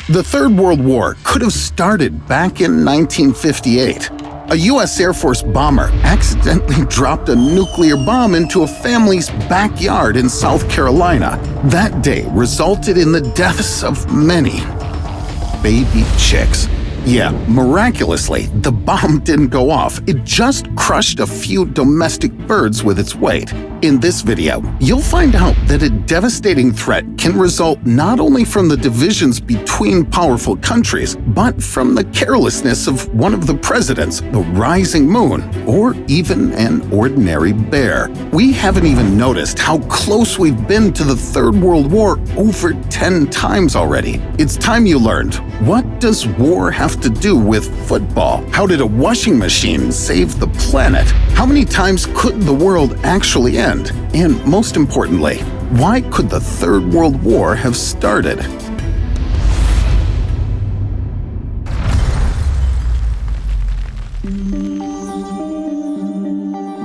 The Third World War could have started back in 1958. A U.S. Air Force bomber accidentally dropped a nuclear bomb into a family's backyard in South Carolina. That day resulted in the deaths of many baby chicks. Yeah, miraculously, the bomb didn't go off. It just crushed a few domestic birds with its weight. In this video, you'll find out that a devastating threat can result not only from the divisions between powerful countries, but from the carelessness of one of the presidents, the rising moon, or even an ordinary bear. We haven't even noticed how close we've been to the Third World War over 10 times already. It's time you learned. What does war have to do with football? How did a washing machine save the planet? How many times could the world actually end? And most importantly, why could the Third World War have started?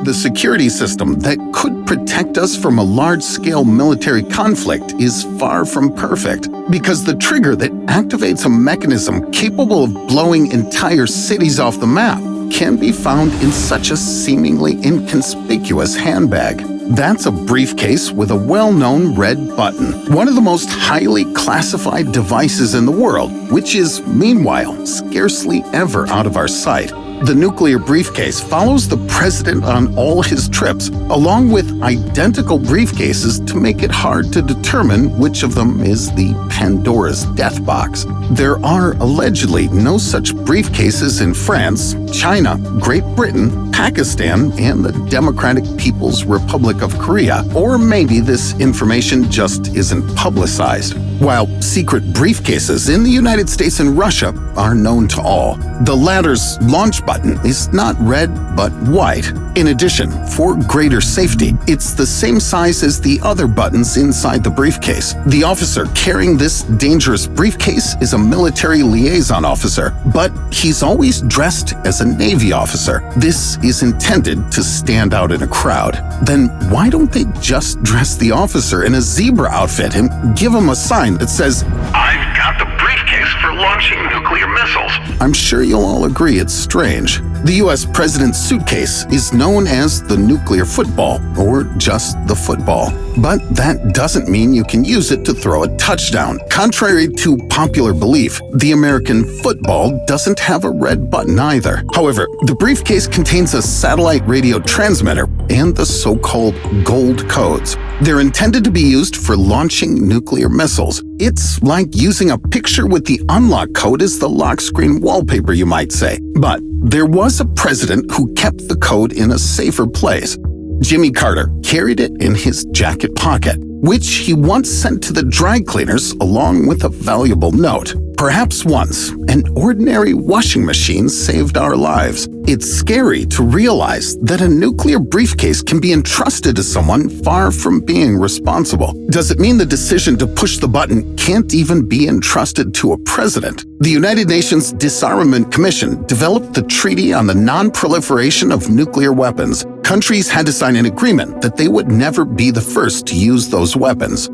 The security system that could protect us from a large-scale military conflict is far from perfect, because the trigger that activates a mechanism capable of blowing entire cities off the map can be found in such a seemingly inconspicuous handbag. That's a briefcase with a well-known red button, one of the most highly classified devices in the world, which is, meanwhile, scarcely ever out of our sight. The nuclear briefcase follows the president on all his trips, along with identical briefcases to make it hard to determine which of them is the Pandora's death box. There are allegedly no such briefcases in France, China, Great Britain, Pakistan, and the Democratic People's Republic of Korea. Or maybe this information just isn't publicized. While secret briefcases in the United States and Russia are known to all. The latter's launch button is not red but white. In addition, for greater safety, it's the same size as the other buttons inside the briefcase. The officer carrying this dangerous briefcase is a military liaison officer, but he's always dressed as a Navy officer. This is intended to stand out in a crowd. Then why don't they just dress the officer in a zebra outfit and give him a sign that says, "I've got the briefcase for launching nuclear missiles"? I'm sure you'll all agree it's strange. The U.S. president's suitcase is known as the nuclear football, or just the football. But that doesn't mean you can use it to throw a touchdown. Contrary to popular belief, the American football doesn't have a red button either. However, the briefcase contains a satellite radio transmitter and the so-called gold codes. They're intended to be used for launching nuclear missiles. It's like using a picture with the unlock code as the lock screen wallpaper, you might say. But there was a president who kept the code in a safer place. Jimmy Carter carried it in his jacket pocket, which he once sent to the dry cleaners along with a valuable note. Perhaps once, an ordinary washing machine saved our lives. It's scary to realize that a nuclear briefcase can be entrusted to someone far from being responsible. Does it mean the decision to push the button can't even be entrusted to a president? The United Nations Disarmament Commission developed the Treaty on the Non-Proliferation of Nuclear Weapons. Countries had to sign an agreement that they would never be the first to use those weapons.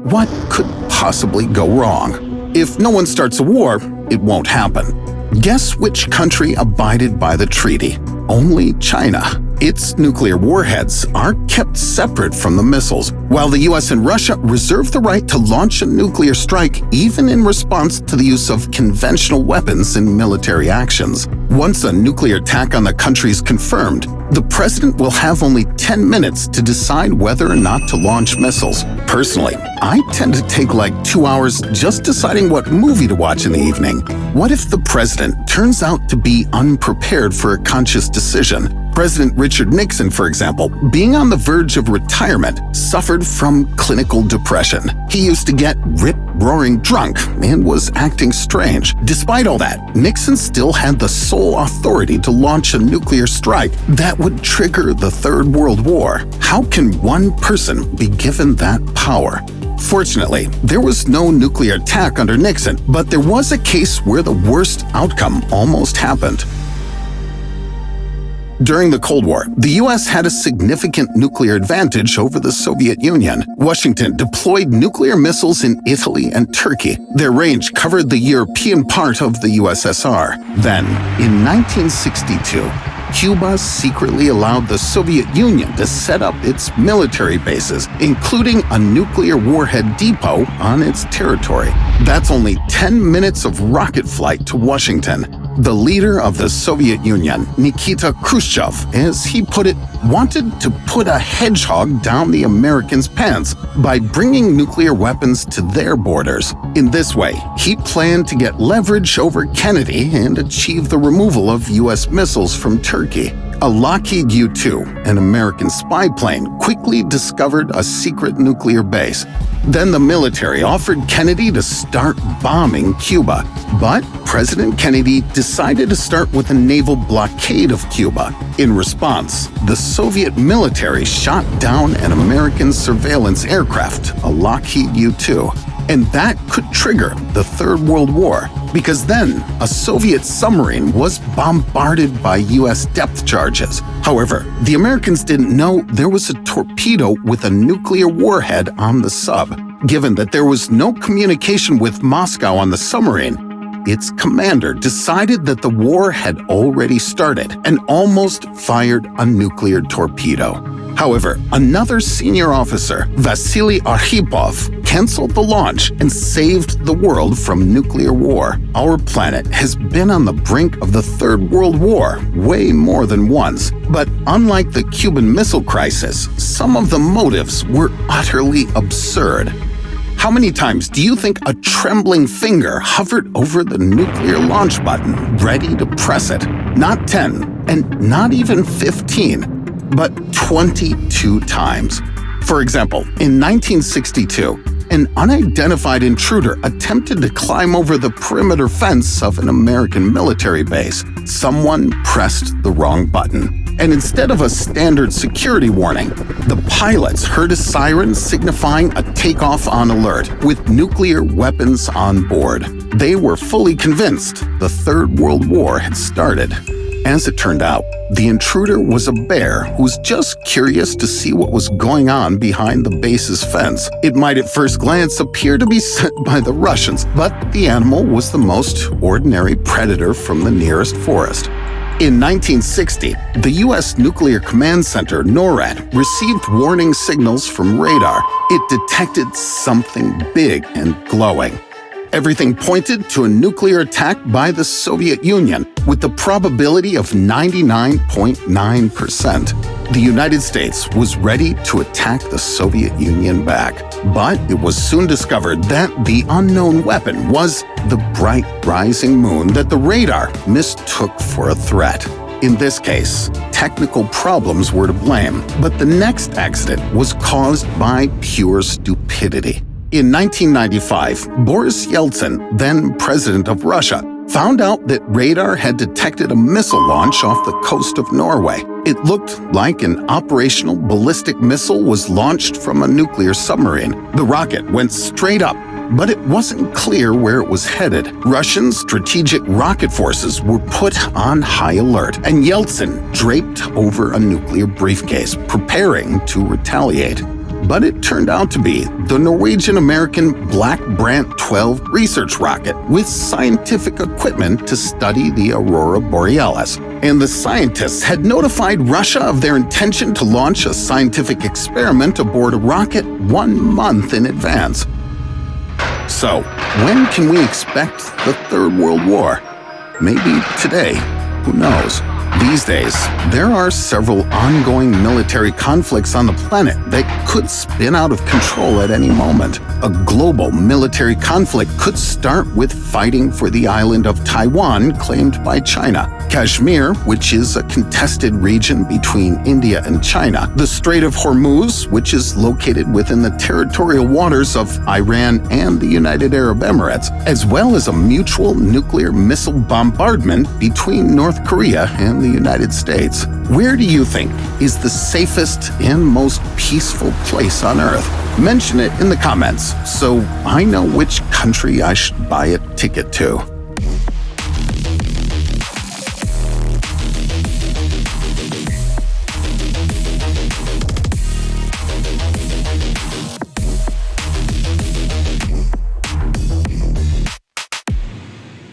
What could possibly go wrong? If no one starts a war, it won't happen. Guess which country abided by the treaty? Only China. Its nuclear warheads are kept separate from the missiles, while the US and Russia reserve the right to launch a nuclear strike even in response to the use of conventional weapons in military actions. Once a nuclear attack on the country is confirmed, the president will have only 10 minutes to decide whether or not to launch missiles. Personally, I tend to take like 2 hours just deciding what movie to watch in the evening. What if the president turns out to be unprepared for a conscious decision? President Richard Nixon, for example, being on the verge of retirement, suffered from clinical depression. He used to get rip-roaring drunk and was acting strange. Despite all that, Nixon still had the sole authority to launch a nuclear strike that would trigger the Third World War. How can one person be given that power? Fortunately, there was no nuclear attack under Nixon, but there was a case where the worst outcome almost happened. During the Cold War, the U.S. had a significant nuclear advantage over the Soviet Union. Washington deployed nuclear missiles in Italy and Turkey. Their range covered the European part of the USSR. Then, in 1962, Cuba secretly allowed the Soviet Union to set up its military bases, including a nuclear warhead depot on its territory. That's only 10 minutes of rocket flight to Washington. The leader of the Soviet Union, Nikita Khrushchev, as he put it, wanted to put a hedgehog down the Americans' pants by bringing nuclear weapons to their borders. In this way, he planned to get leverage over Kennedy and achieve the removal of U.S. missiles from Turkey. A Lockheed U-2, an American spy plane, quickly discovered a secret nuclear base. Then the military offered Kennedy to start bombing Cuba. But President Kennedy decided to start with a naval blockade of Cuba. In response, the Soviet military shot down an American surveillance aircraft, a Lockheed U-2. And that could trigger the Third World War, because then a Soviet submarine was bombarded by U.S. depth charges. However, the Americans didn't know there was a torpedo with a nuclear warhead on the sub. Given that there was no communication with Moscow on the submarine, its commander decided that the war had already started and almost fired a nuclear torpedo. However, another senior officer, Vasily Arkhipov, canceled the launch and saved the world from nuclear war. Our planet has been on the brink of the Third World War way more than once. But unlike the Cuban Missile Crisis, some of the motives were utterly absurd. How many times do you think a trembling finger hovered over the nuclear launch button, ready to press it? Not 10, and not even 15. But 22 times. For example, in 1962, an unidentified intruder attempted to climb over the perimeter fence of an American military base. Someone pressed the wrong button. And instead of a standard security warning, the pilots heard a siren signifying a takeoff on alert with nuclear weapons on board. They were fully convinced the Third World War had started. As it turned out, the intruder was a bear who was just curious to see what was going on behind the base's fence. It might at first glance appear to be sent by the Russians, but the animal was the most ordinary predator from the nearest forest. In 1960, the U.S. Nuclear Command Center, NORAD, received warning signals from radar. It detected something big and glowing. Everything pointed to a nuclear attack by the Soviet Union, with the probability of 99.9%. The United States was ready to attack the Soviet Union back. But it was soon discovered that the unknown weapon was the bright rising moon that the radar mistook for a threat. In this case, technical problems were to blame, but the next accident was caused by pure stupidity. In 1995, Boris Yeltsin, then president of Russia, found out that radar had detected a missile launch off the coast of Norway. It looked like an operational ballistic missile was launched from a nuclear submarine. The rocket went straight up, but it wasn't clear where it was headed. Russian strategic rocket forces were put on high alert, and Yeltsin draped over a nuclear briefcase, preparing to retaliate. But it turned out to be the Norwegian-American Black Brant 12 research rocket with scientific equipment to study the aurora borealis. And the scientists had notified Russia of their intention to launch a scientific experiment aboard a rocket 1 month in advance. So, when can we expect the Third World War? Maybe today. Who knows? These days, there are several ongoing military conflicts on the planet that could spin out of control at any moment. A global military conflict could start with fighting for the island of Taiwan claimed by China, Kashmir, which is a contested region between India and China, the Strait of Hormuz, which is located within the territorial waters of Iran and the United Arab Emirates, as well as a mutual nuclear missile bombardment between North Korea and the United States. Where do you think is the safest and most peaceful place on Earth? Mention it in the comments so I know which country I should buy a ticket to.